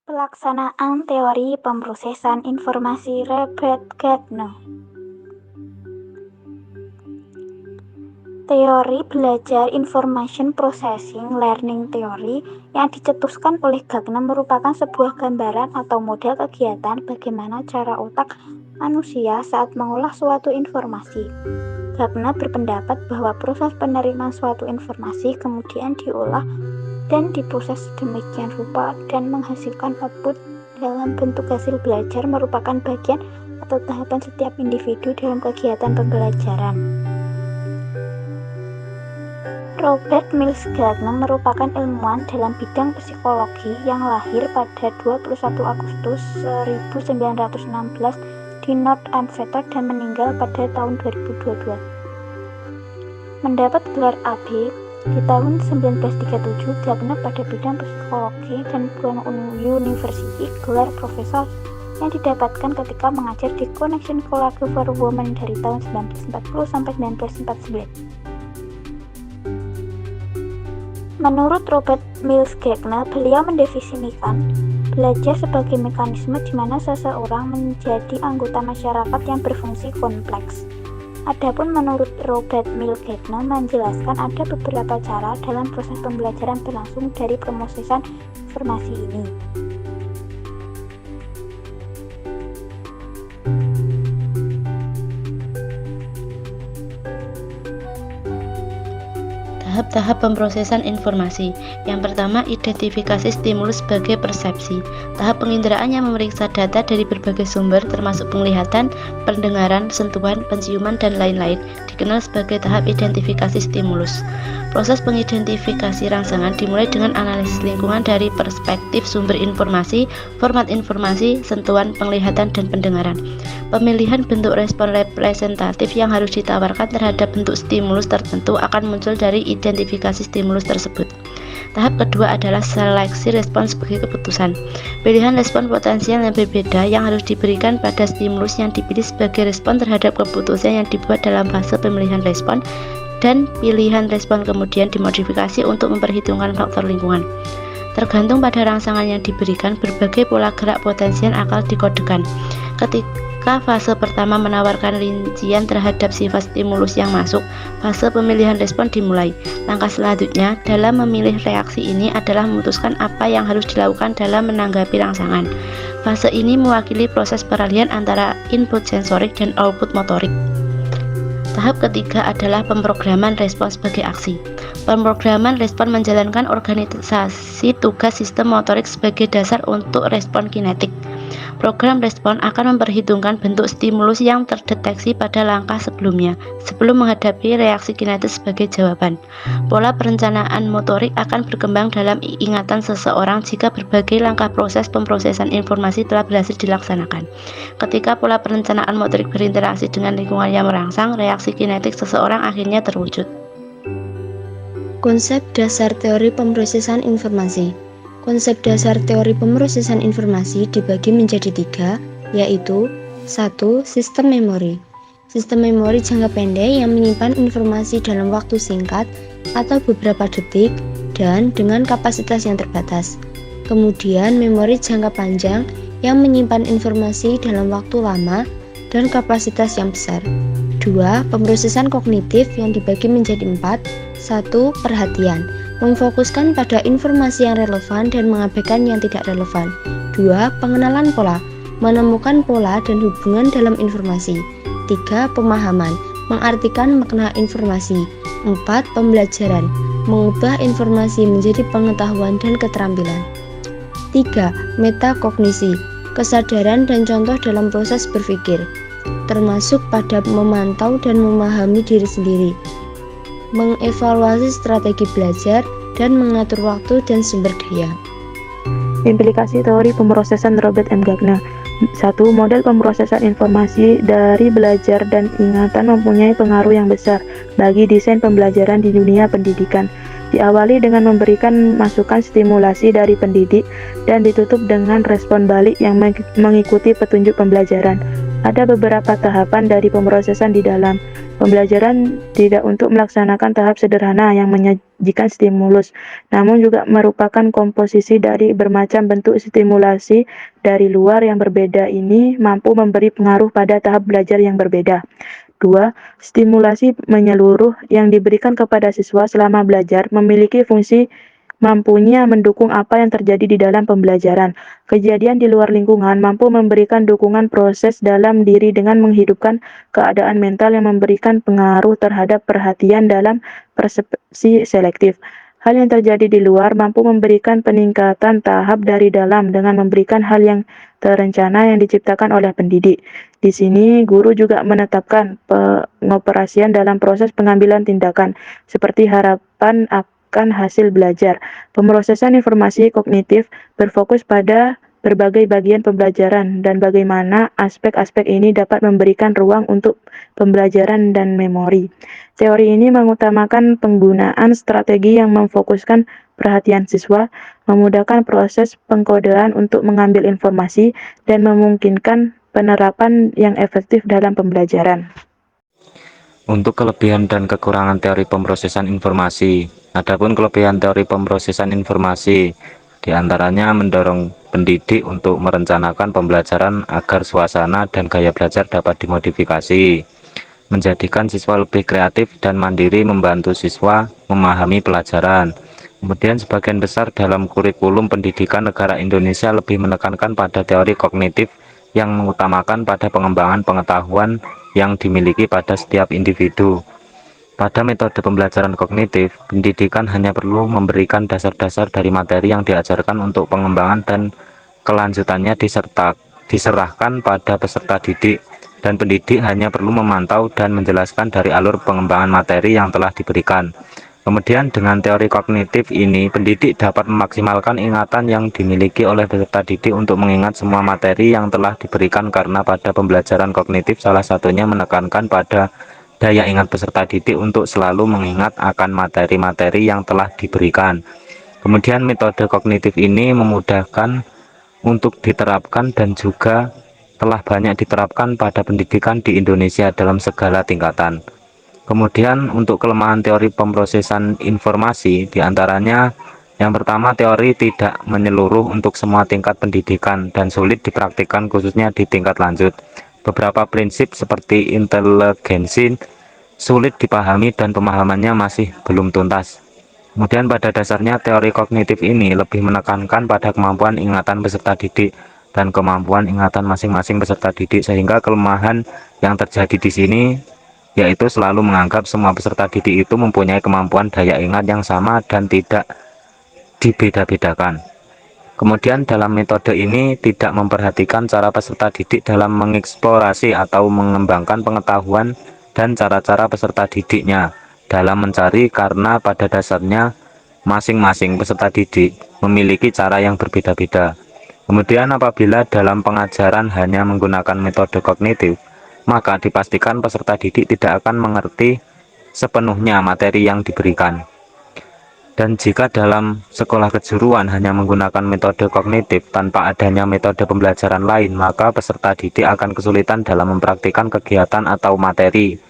Pelaksanaan teori pemrosesan informasi Robert Gardner. Teori belajar Information Processing Learning Theory yang dicetuskan oleh Gardner merupakan sebuah gambaran atau model kegiatan bagaimana cara otak manusia saat mengolah suatu informasi. Gardner berpendapat bahwa proses penerimaan suatu informasi kemudian diolah dan diproses sedemikian rupa dan menghasilkan output dalam bentuk hasil belajar merupakan bagian atau tahapan setiap individu dalam kegiatan pembelajaran. Robert Mills Gardner merupakan ilmuwan dalam bidang psikologi yang lahir pada 21 Agustus 1916 di North Andover dan meninggal pada tahun 2022. Mendapat gelar AB di tahun 1937, Gardner pada bidang psikologi dan Brown University gelar profesor yang didapatkan ketika mengajar di Connection College for Women dari tahun 1940 sampai 1949. Menurut Robert Mills Gardner, beliau mendefinisikan belajar sebagai mekanisme di mana seseorang menjadi anggota masyarakat yang berfungsi kompleks. Adapun menurut Robert Mills Gardner menjelaskan ada beberapa cara dalam proses pembelajaran berlangsung dari pemrosesan informasi ini. Tahap-tahap pemrosesan informasi. Yang pertama, identifikasi stimulus sebagai persepsi. Tahap penginderaan yang memeriksa data dari berbagai sumber termasuk penglihatan, pendengaran, sentuhan, penciuman, dan lain-lain dikenal sebagai tahap identifikasi stimulus. Proses pengidentifikasi rangsangan dimulai dengan analisis lingkungan dari perspektif sumber informasi, format informasi, sentuhan, penglihatan, dan pendengaran. Pemilihan bentuk respon representatif yang harus ditawarkan terhadap bentuk stimulus tertentu akan muncul dari identifikasi stimulus tersebut. Tahap kedua adalah seleksi respon sebagai keputusan. Pilihan respon potensial yang berbeda yang harus diberikan pada stimulus yang dipilih sebagai respon terhadap keputusan yang dibuat dalam fase pemilihan respon, dan pilihan respon kemudian dimodifikasi untuk memperhitungkan faktor lingkungan. Tergantung pada rangsangan yang diberikan, berbagai pola gerak potensial akan dikodekan. Ketika fase pertama menawarkan rincian terhadap sifat stimulus yang masuk, fase pemilihan respon dimulai. Langkah selanjutnya dalam memilih reaksi ini adalah memutuskan apa yang harus dilakukan dalam menanggapi rangsangan. Fase ini mewakili proses peralihan antara input sensorik dan output motorik. Tahap ketiga adalah pemrograman respon sebagai aksi. Pemrograman respon menjalankan organisasi tugas sistem motorik sebagai dasar untuk respon kinetik. Program respon akan memperhitungkan bentuk stimulus yang terdeteksi pada langkah sebelumnya, sebelum menghadapi reaksi kinetis sebagai jawaban. Pola perencanaan motorik akan berkembang dalam ingatan seseorang jika berbagai langkah proses pemrosesan informasi telah berhasil dilaksanakan. Ketika pola perencanaan motorik berinteraksi dengan lingkungan yang merangsang, reaksi kinetik seseorang akhirnya terwujud. Konsep dasar teori pemrosesan informasi. Konsep dasar teori pemrosesan informasi dibagi menjadi 3, yaitu 1. Sistem memori. Sistem memori jangka pendek yang menyimpan informasi dalam waktu singkat atau beberapa detik dan dengan kapasitas yang terbatas. Kemudian memori jangka panjang yang menyimpan informasi dalam waktu lama dan kapasitas yang besar. 2. Pemrosesan kognitif yang dibagi menjadi 4. 1. Perhatian, memfokuskan pada informasi yang relevan dan mengabaikan yang tidak relevan. 2. Pengenalan pola, menemukan pola dan hubungan dalam informasi. 3. Pemahaman, mengartikan makna informasi. 4. Pembelajaran, mengubah informasi menjadi pengetahuan dan keterampilan. 3. Metakognisi, kesadaran dan contoh dalam proses berpikir, termasuk pada memantau dan memahami diri sendiri, mengevaluasi strategi belajar, dan mengatur waktu dan sumber daya. Implikasi teori pemrosesan Robert M. Gardner. 1. Model pemrosesan informasi dari belajar dan ingatan mempunyai pengaruh yang besar bagi desain pembelajaran di dunia pendidikan. Diawali dengan memberikan masukan stimulasi dari pendidik dan ditutup dengan respon balik yang mengikuti petunjuk pembelajaran. Ada beberapa tahapan dari pemrosesan di dalam pembelajaran, tidak untuk melaksanakan tahap sederhana yang menyajikan stimulus, namun juga merupakan komposisi dari bermacam bentuk stimulasi dari luar yang berbeda ini mampu memberi pengaruh pada tahap belajar yang berbeda. 2. Stimulasi menyeluruh yang diberikan kepada siswa selama belajar memiliki fungsi mampunya mendukung apa yang terjadi di dalam pembelajaran. Kejadian di luar lingkungan mampu memberikan dukungan proses dalam diri dengan menghidupkan keadaan mental yang memberikan pengaruh terhadap perhatian dalam persepsi selektif. Hal yang terjadi di luar mampu memberikan peningkatan tahap dari dalam dengan memberikan hal yang terencana yang diciptakan oleh pendidik. Di sini, guru juga menetapkan pengoperasian dalam proses pengambilan tindakan, seperti harapan akan hasil belajar. Pemrosesan informasi kognitif berfokus pada berbagai bagian pembelajaran dan bagaimana aspek-aspek ini dapat memberikan ruang untuk pembelajaran dan memori. Teori ini mengutamakan penggunaan strategi yang memfokuskan perhatian siswa, memudahkan proses pengkodean untuk mengambil informasi, dan memungkinkan penerapan yang efektif dalam pembelajaran. Untuk kelebihan dan kekurangan teori pemrosesan informasi. Adapun kelebihan teori pemrosesan informasi, diantaranya mendorong pendidik untuk merencanakan pembelajaran agar suasana dan gaya belajar dapat dimodifikasi, menjadikan siswa lebih kreatif dan mandiri, membantu siswa memahami pelajaran. Kemudian sebagian besar dalam kurikulum pendidikan negara Indonesia lebih menekankan pada teori kognitif yang mengutamakan pada pengembangan pengetahuan yang dimiliki pada setiap individu. Pada metode pembelajaran kognitif, pendidikan hanya perlu memberikan dasar-dasar dari materi yang diajarkan untuk pengembangan dan kelanjutannya diserahkan pada peserta didik, dan pendidik hanya perlu memantau dan menjelaskan dari alur pengembangan materi yang telah diberikan. Kemudian dengan teori kognitif ini, pendidik dapat memaksimalkan ingatan yang dimiliki oleh peserta didik untuk mengingat semua materi yang telah diberikan, karena pada pembelajaran kognitif salah satunya menekankan pada daya ingat peserta didik untuk selalu mengingat akan materi-materi yang telah diberikan. Kemudian metode kognitif ini memudahkan untuk diterapkan dan juga telah banyak diterapkan pada pendidikan di Indonesia dalam segala tingkatan. Kemudian untuk kelemahan teori pemrosesan informasi, diantaranya yang pertama, teori tidak menyeluruh untuk semua tingkat pendidikan dan sulit dipraktikkan khususnya di tingkat lanjut. Beberapa prinsip seperti inteligensi sulit dipahami dan pemahamannya masih belum tuntas. Kemudian pada dasarnya teori kognitif ini lebih menekankan pada kemampuan ingatan peserta didik dan kemampuan ingatan masing-masing peserta didik, sehingga kelemahan yang terjadi di sini yaitu selalu menganggap semua peserta didik itu mempunyai kemampuan daya ingat yang sama dan tidak dibeda-bedakan. Kemudian dalam metode ini tidak memperhatikan cara peserta didik dalam mengeksplorasi atau mengembangkan pengetahuan dan cara-cara peserta didiknya dalam mencari, karena pada dasarnya masing-masing peserta didik memiliki cara yang berbeda-beda. Kemudian apabila dalam pengajaran hanya menggunakan metode kognitif, maka dipastikan peserta didik tidak akan mengerti sepenuhnya materi yang diberikan. Dan jika dalam sekolah kejuruan hanya menggunakan metode kognitif tanpa adanya metode pembelajaran lain, maka peserta didik akan kesulitan dalam mempraktikkan kegiatan atau materi.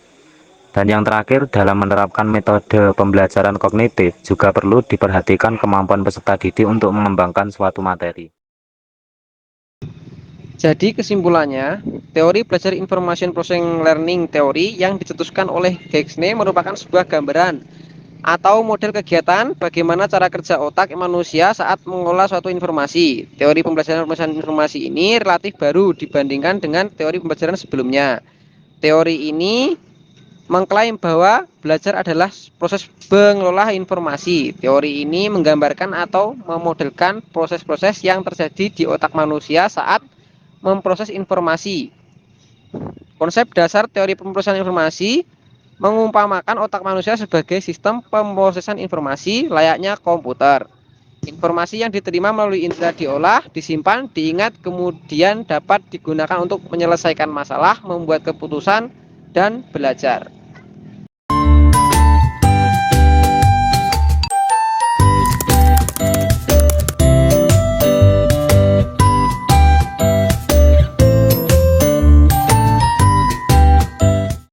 Dan yang terakhir, dalam menerapkan metode pembelajaran kognitif juga perlu diperhatikan kemampuan peserta didik untuk mengembangkan suatu materi. Jadi kesimpulannya, teori belajar information processing learning teori yang dicetuskan oleh Gagsne merupakan sebuah gambaran atau model kegiatan bagaimana cara kerja otak manusia saat mengolah suatu informasi. Teori pembelajaran informasi ini relatif baru dibandingkan dengan teori pembelajaran sebelumnya. Teori ini mengklaim bahwa belajar adalah proses mengelola informasi. Teori ini menggambarkan atau memodelkan proses-proses yang terjadi di otak manusia saat memproses informasi. Konsep dasar teori pemrosesan informasi mengumpamakan otak manusia sebagai sistem pemrosesan informasi layaknya komputer. Informasi yang diterima melalui indera diolah, disimpan, diingat, kemudian dapat digunakan untuk menyelesaikan masalah, membuat keputusan, dan belajar.